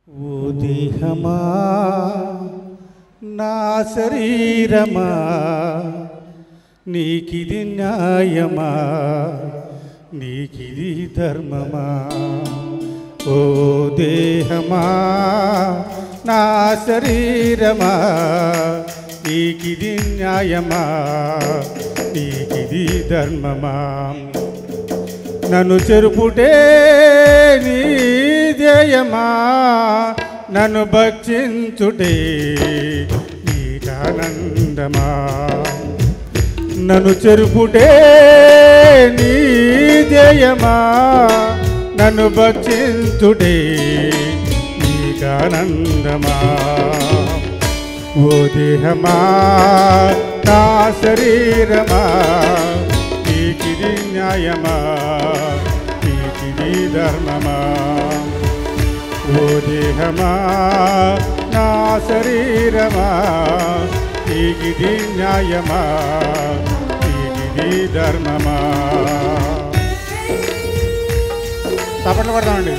ఓ దేహమా నా శరీరమా నీకిది న్యాయమా నీకిది ధర్మమా ఓ దేహమా నా శరీరమా నీకిది న్యాయమా నీకిది ధర్మమా నన్ను చెరుపుటే నీ ధ్యేయమా నన్ను భక్షించుటే నీకానందమా నన్ను చెరుపుటే నీ ధ్యేయమా నన్ను భక్షించుటే నీకానందమా ఓ దేహమా నా శరీరమా నీకిది న్యాయమా నీకిది ధర్మమా ఓ దేహమా నా శరీరమా నీకిది న్యాయమా నీకిది ధర్మమా. తప్పట్లు పడదామండి.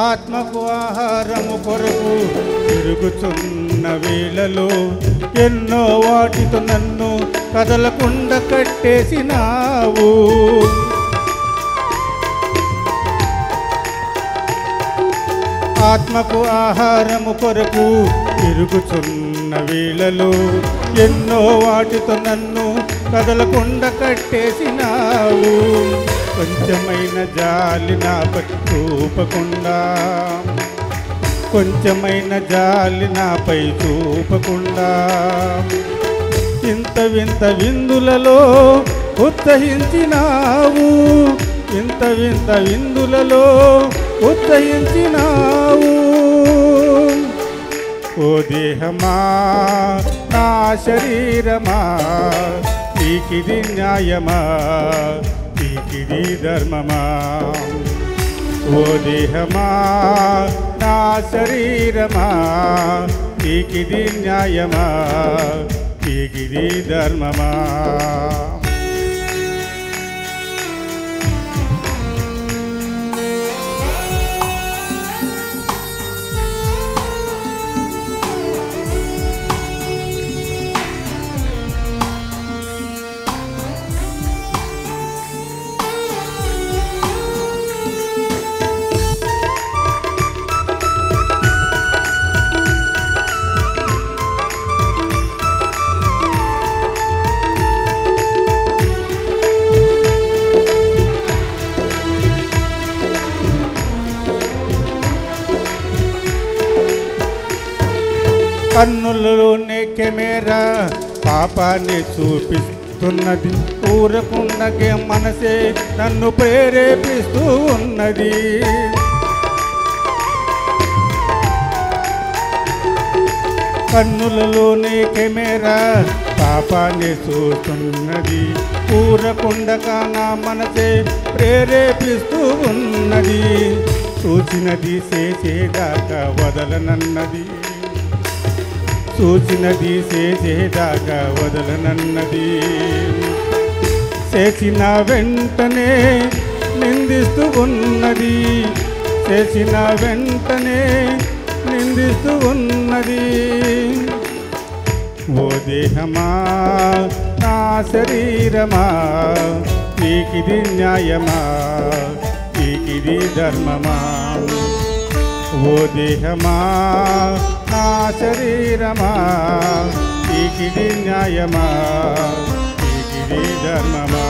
ఆత్మకు ఆహారము కొరకు తిరుగుతున్న వేళలో ఎన్నో వాటితో నన్ను కదలకుండా కట్టేసినావు. ఆత్మకు ఆహారము కొరకు తిరుగుతున్న వేళలో ఎన్నో వాటితో నన్ను కదలకుండా కట్టేసినావు. కొంచెమైన జాలి నాపై చూపకుండా కొంచెమైన జాలి నాపై చూపకుండా ఇంత వింత విందులలో ఉత్సహించినావు. ఇంత వింత విందులలో ఉత్సహించినావు. ఓ దేహమా నా శరీరమా నీకిది న్యాయమా నీకిది ధర్మమా ఓ దేహమా నా శరీరమా నీకిది న్యాయమా నీకిది ధర్మమా. కన్నులలోనే కెమెరా పాపాన్ని చూపిస్తున్నది. ఊరకుండగే మనసే నన్ను ప్రేరేపిస్తూ ఉన్నది. కన్నులలోనే కెమెరా పాపాన్ని చూస్తున్నది. ఊరకుండగా నా మనసే ప్రేరేపిస్తూ ఉన్నది. చూసినది చేసేదాకా వదలనన్నది. చూసినది చేసేదాకా వదలనన్నది. చేసిన వెంటనే నిందిస్తూ ఉన్నది. చేసిన వెంటనే నిందిస్తూ ఉన్నది. ఓ దేహమా నా శరీరమా నీకిది న్యాయమా నీకిది ధర్మమా ఓ దేహమా నా శరీరమా నీకిది న్యాయమా నీకిది ధర్మమా.